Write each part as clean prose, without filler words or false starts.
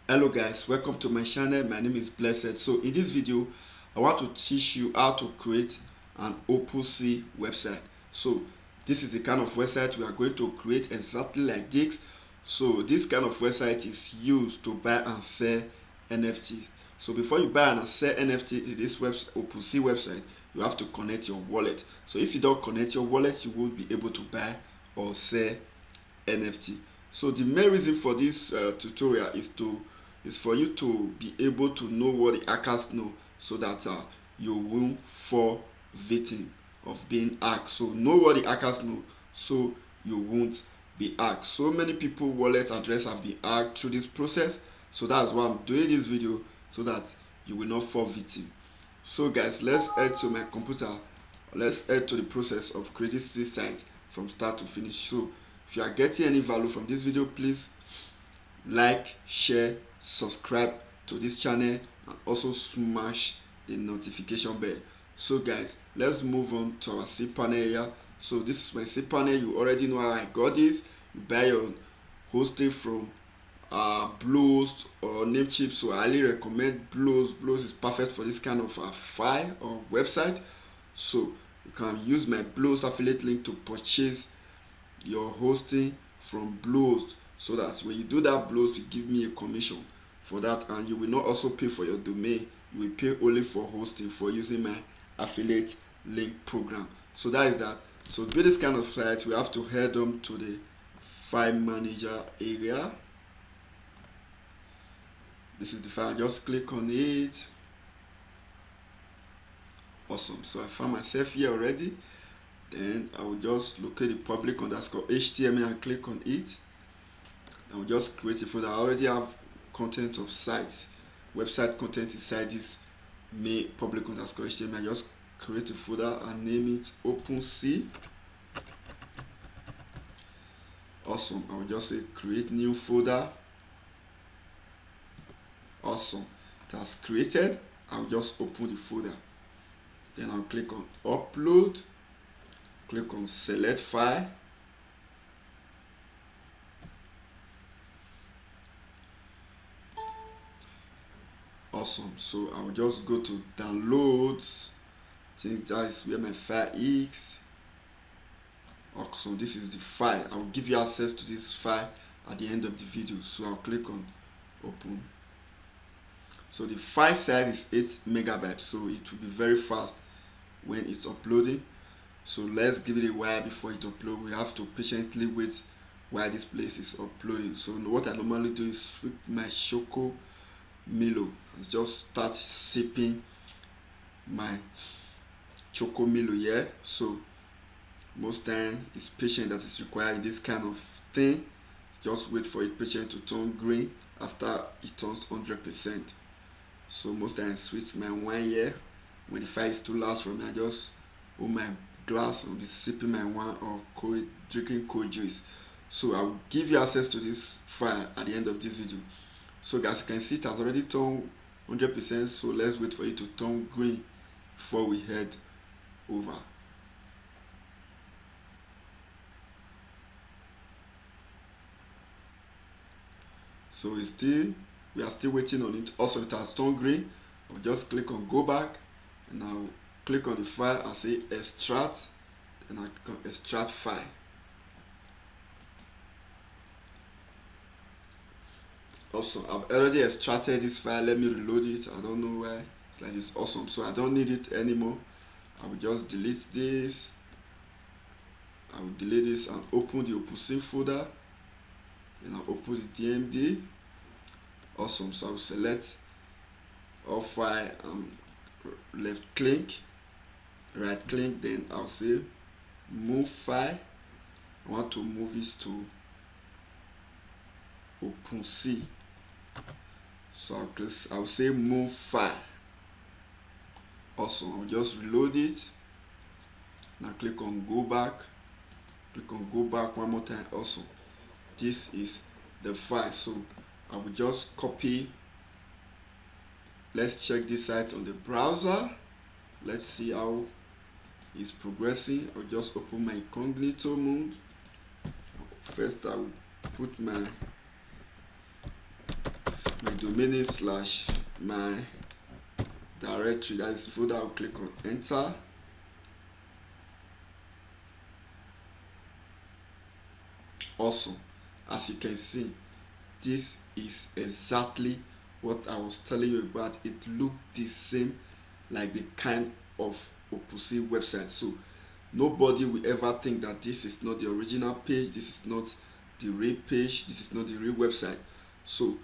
Hello guys, welcome to my channel. My name is Blessed. So in this video I want to teach you how to create an Opensea website. So this is the kind of website we are going to create exactly like this. So this kind of website is used to buy and sell NFT. So before you buy and sell NFT in this Opensea website, you have to connect your wallet. So if you don't connect your wallet, you won't be able to buy or sell NFT. So the main reason for this tutorial is for you to be able to know what the hackers know, so that you won't fall victim of being hacked. So know what the hackers know, so you won't be hacked. So many people wallet address have been hacked through this process. So that's why I'm doing this video, so that you will not fall victim. So guys, let's head to my computer. Let's head to the process of creating this site from start to finish. So if you are getting any value from this video, please like, share, subscribe to this channel, and also smash the notification bell. So guys, let's move on to our cPanel area. So this is my cPanel. You already know how I got this. You buy your hosting from Bluehost or Namecheap. So I highly recommend Bluehost. Bluehost is perfect for this kind of file or website. So you can use my Bluehost affiliate link to purchase your hosting from Bluehost, so that when you do that, Bluehost will give me a commission for that, and you will not also pay for your domain. You will pay only for hosting for using my affiliate link program. So that is that. So to build this kind of site, we have to head on to the file manager area. This is the file. Just click on it. Awesome. So I found myself here already. Then I will just locate the public underscore HTML and click on it. I will just create a folder. I already have content of site, website content inside this main public underscore HTML. I just create a folder and name it Opensea. Awesome. I will just say create new folder. Awesome. That's created. I'll just open the folder. Then I'll click on upload. Click on select file. Awesome. So I'll just go to downloads. I think that is where my file is. Awesome. This is the file. I'll give you access to this file at the end of the video. So I'll click on open. So the file size is 8 megabytes. So it will be very fast when it's uploading. So let's give it a while before it uploads. We have to patiently wait while this place is uploading. So what I normally do is with my Choco Milo, just start sipping my Choco Milo here. So most time it's patience that is required in this kind of thing. Just wait for it patient to turn green after it turns 100%. So most times switch my wine here. When the fire is too loud for me, I just hold my glass and be sipping my wine or drinking cold juice. So I will give you access to this file at the end of this video. So guys, you can see it has already turned 100%. So let's wait for it to turn green before we head over. So we are still waiting on it. Also, it has turned green. I'll just click on go back, and I'll click on the file and say extract, and I click on extract file. Also, I've already extracted this file. Let me reload it. I don't know why it's like this. Awesome. So I don't need it anymore. I will just delete this. I will delete this and open the Opensea folder. Then I'll open the DMD. Awesome. So I will select all file and left click, right click, then I'll say move file. I want to move it to Opensea. So I'll say move file. Awesome. I'll just reload it. Now click on go back. Click on go back one more time. Awesome. This is the file. So I will just copy. Let's check this site on the browser. Let's see how it's progressing. I'll just open my incognito mode. First I will put my the domain name slash my directory, that is the folder. I'll click on enter. Awesome. As you can see, this is exactly what I was telling you about. It looked the same like the kind of Opensea website. So nobody will ever think that this is not the original page, this is not the real page, this is not the real website. So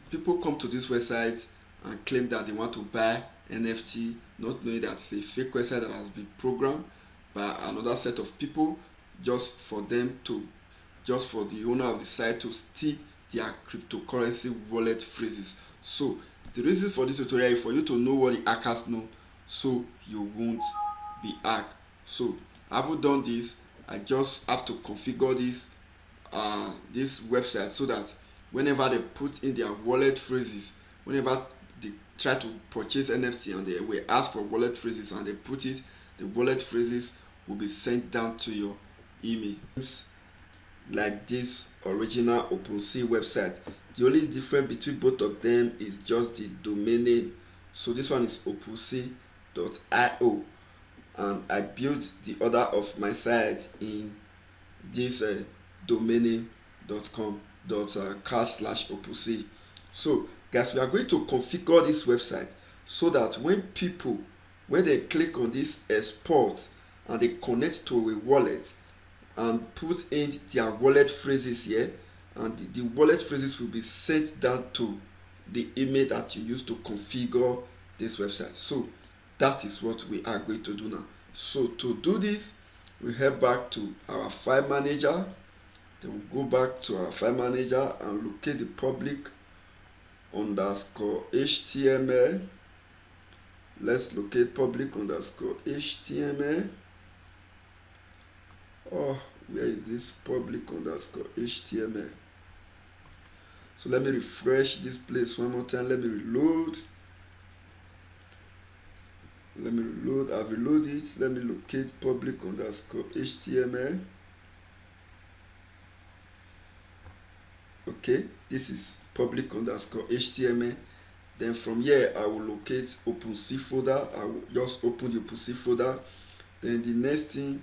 people come to this website and claim that they want to buy NFT, not knowing that it's a fake website that has been programmed by another set of people just for the owner of the site to steal their cryptocurrency wallet phrases. So the reason for this tutorial is for you to know what the hackers know, so you won't be hacked. So I haven't done this. I just have to configure this website so that whenever they put in their wallet phrases, whenever they try to purchase NFT and they will ask for wallet phrases and they put it, the wallet phrases will be sent down to your email. Like this original Opensea website, the only difference between both of them is just the domain name. So this one is opensea.io, and I built the other of my site in this domain.com./Opensea. So guys, we are going to configure this website so that when they click on this export and they connect to a wallet and put in their wallet phrases here, and the wallet phrases will be sent down to the email that you use to configure this website. So that is what we are going to do now. So to do this, we head back to our file manager, then we'll go back to our file manager and locate the public_html. Let's locate public_html. Oh, where is this public_html? So let me refresh this place one more time. Let me reload. I've reloaded it. Let me locate public_html. Okay, this is public_html. Then from here I will locate Opensea folder. I will just open the Opensea folder. Then the next thing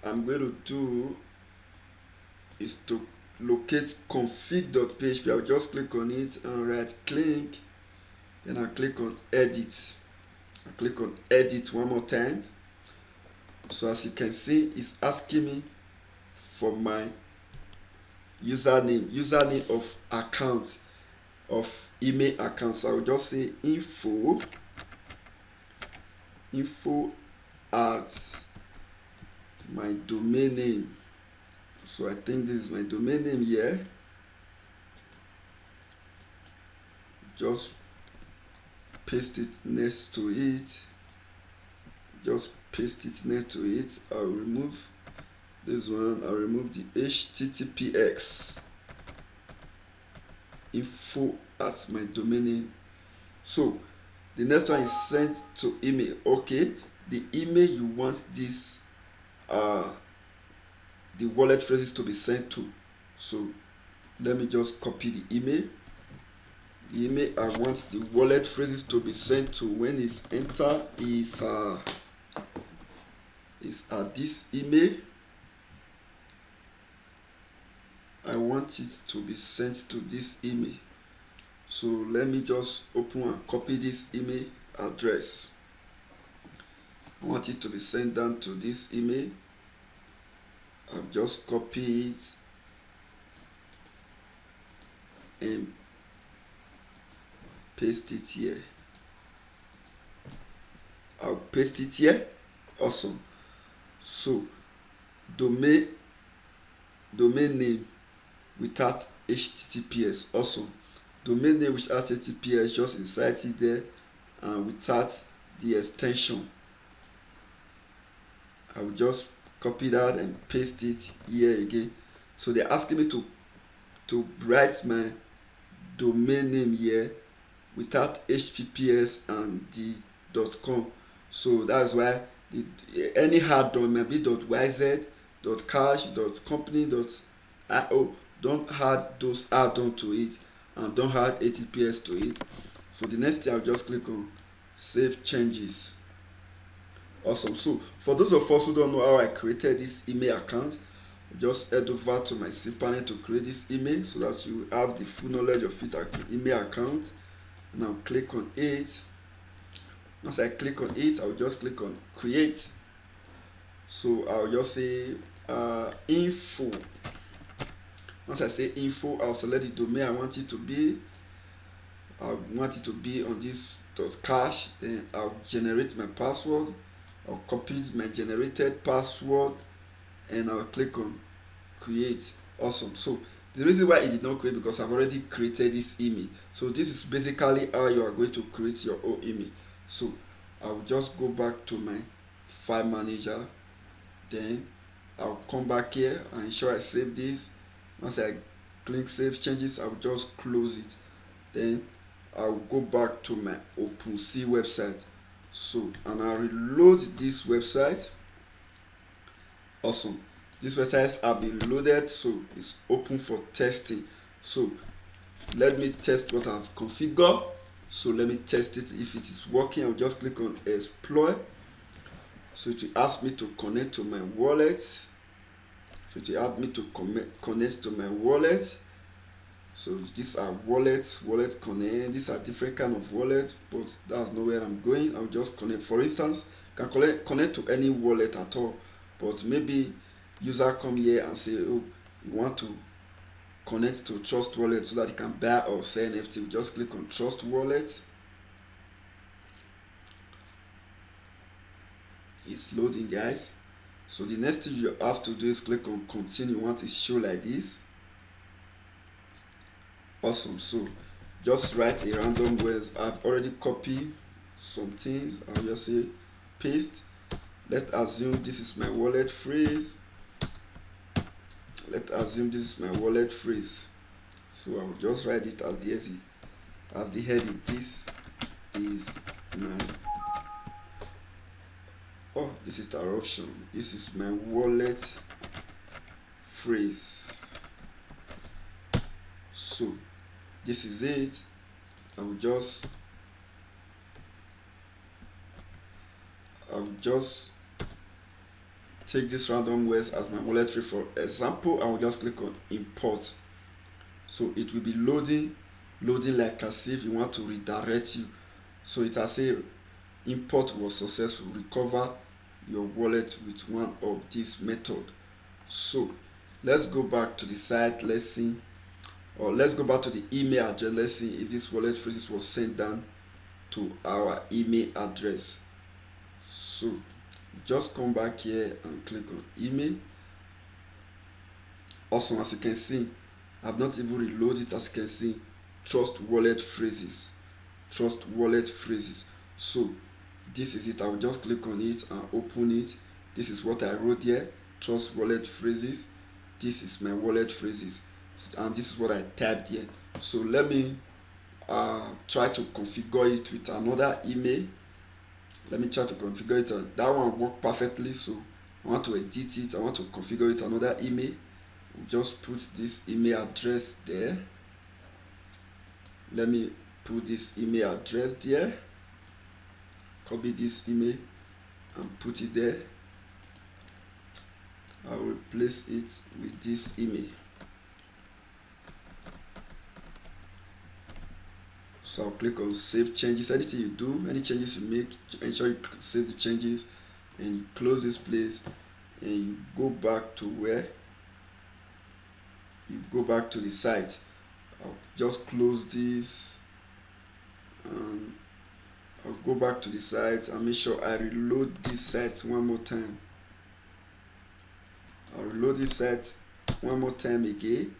I'm going to do is to locate config.php. I'll just click on it and right click, then I'll click on edit. I'll click on edit one more time. So as you can see, it's asking me for my username of account, of email account. So I will just say info at my domain name. So I think this is my domain name here. Just paste it next to it. I'll remove this one. I'll remove the https. Info at my domain name. So the next one is sent to email. Okay, the email you want this the wallet phrases to be sent to. So let me just copy the email. The email I want the wallet phrases to be sent to when it's enter is this email. I want it to be sent to this email. So let me just open and copy this email address. I want it to be sent down to this email. I'll just copy it and paste it here. I'll paste it here. Awesome. So domain name without https. Awesome. Domain name without https, just insert it there and without the extension. I will just copy that and paste it here again. So they're asking me to write my domain name here without https and the .com. So that's why any hard domain might be .yz, .cash, .company, .io. Don't add those add-on to it. and don't add HTTPS to it. So the next thing, I'll just click on save changes. Awesome. So for those of us who don't know how I created this email account, just head over to my cPanel to create this email so that you have the full knowledge of it, email account. Now click on it. Once I click on it, I'll just click on create. So I'll just say info. Once I say info, I'll select the domain I want it to be. I want it to be on this .cash. Then I'll generate my password. I'll copy my generated password and I'll click on create. Awesome. So the reason why it did not create, because I've already created this email. So this is basically how you are going to create your own email. So I'll just go back to my file manager, then I'll come back here and ensure I save this. Once I click save changes, I'll just close it. Then I'll go back to my Opensea website. So, and I'll reload this website. Awesome. These websites have been loaded, so it's open for testing. So let me test what I've configured. So let me test it. If it is working, I'll just click on explore. So it will ask me to connect to my wallet. So it will ask me to connect to my wallet. So these are wallet connect. These are different kind of wallet, but that's not where I'm going. I'll just connect. For instance, you can connect to any wallet at all, but maybe user come here and say, oh, you want to connect to Trust Wallet so that you can buy or sell NFT. Just click on Trust Wallet. It's loading, guys. So the next thing you have to do is click on continue. You want to show like this. Awesome. So just write a random words. I've already copied some things. I'll just say paste. Let's assume this is my wallet phrase. Let's assume this is my wallet phrase. So I'll just write it as the heading. This is my this is the option. This is my wallet phrase. So this is it. I'll just take this random words as my wallet phrase. For example, I will just click on import. So it will be loading like as if you want to redirect you. So it has said import was successful. Recover your wallet with one of this method. So let's go back to the site. Let's see, or let's go back to the email address. Let's see if this wallet phrase was sent down to our email address. So just come back here and click on email. Awesome. As you can see, I've not even reloaded. As you can see, trust wallet phrases. So this is it. I will just click on it and open it. This is what I wrote here. Trust wallet phrases. This is my wallet phrases, and this is what I typed here. So let me try to configure it with another email. Let me try to configure it. That one worked perfectly. So I want to edit it. I want to configure it another email. Just put this email address there. Let me put this email address there. Copy this email and put it there. I will replace it with this email. So I'll click on save changes. Anything you do, any changes you make, ensure you save the changes and you close this place and you go back to where you go back to the site. I'll just close this and I'll go back to the site and make sure I reload this site one more time. I'll reload this site one more time again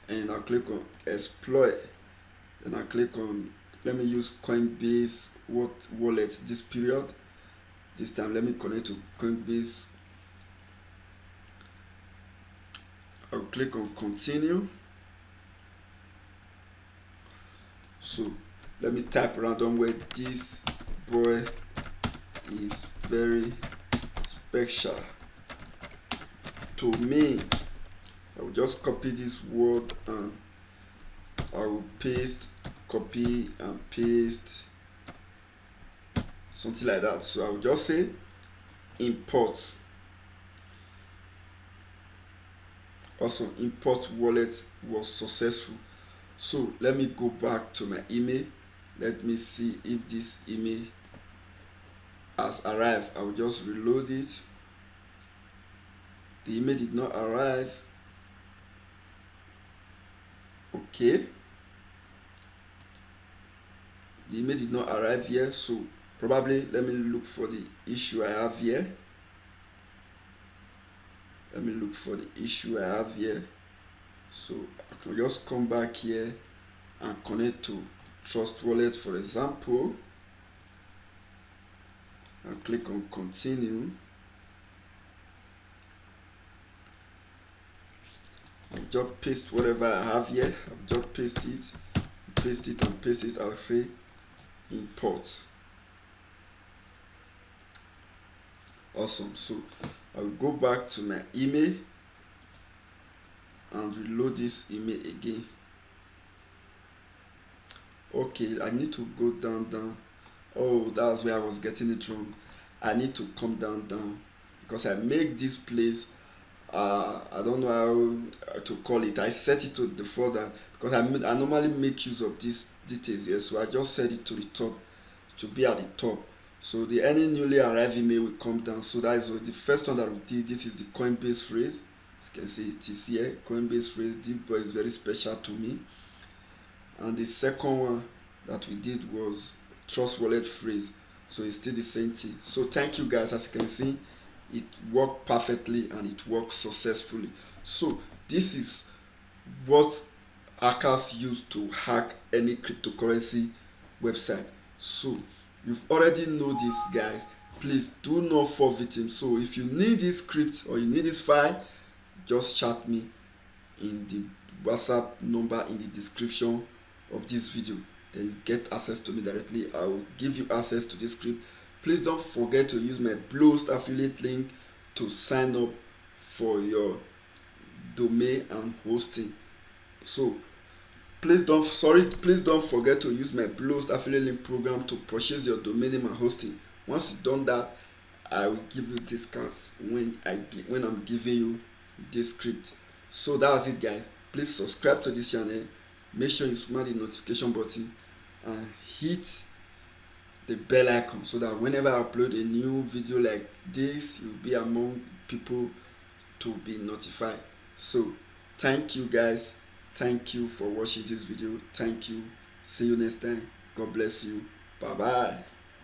and I'll click on exploit. Then I click on, let me use Coinbase wallet this period. This time let me connect to Coinbase. I'll click on continue. So let me type random word. This boy is very special to me. I will just copy this word and I will paste, copy and paste, something like that. So I will just say import. Also, import wallet was successful. So let me go back to my email. Let me see if this email has arrived. I will just reload it. The email did not arrive. Okay, the email did not arrive here, so probably let me look for the issue I have here. Let me look for the issue I have here. So I can just come back here and connect to Trust Wallet, for example, and click on continue. I'll just paste whatever I have here. I'll just paste it and paste it. I'll say import. Awesome. So I'll go back to my email and reload this email again. Okay, I need to go down. Oh, that's where I was getting it wrong. I need to come down because I make this place, I don't know how to call it. I set it to the folder because I normally make use of these details here, so I just set it to the top, to be at the top. So the any newly arrived email will come down. So that is what the first one that we did. This is the Coinbase phrase. As you can see, it is here. Coinbase phrase. This boy is very special to me. And the second one that we did was Trust Wallet phrase. So it's still the same thing. So thank you guys. As you can see, it worked perfectly and it worked successfully. So this is what hackers use to hack any cryptocurrency website. So you've already know this, guys. Please do not fall victim. So if you need this script or you need this file, just chat me in the WhatsApp number in the description of this video. Then you get access to me directly. I will give you access to this script. Please don't forget to use my Bluehost affiliate link to sign up for your domain and hosting. So please don't forget to use my Bluehost affiliate link program to purchase your domain name and hosting. Once you've done that, I will give you discounts when I'm giving you this script. So that's it, guys. Please subscribe to this channel. Make sure you smash the notification button and hit the bell icon so that whenever I upload a new video like this, you'll be among people to be notified. So thank you, guys. Thank you for watching this video. Thank you. See you next time. God bless you. Bye bye.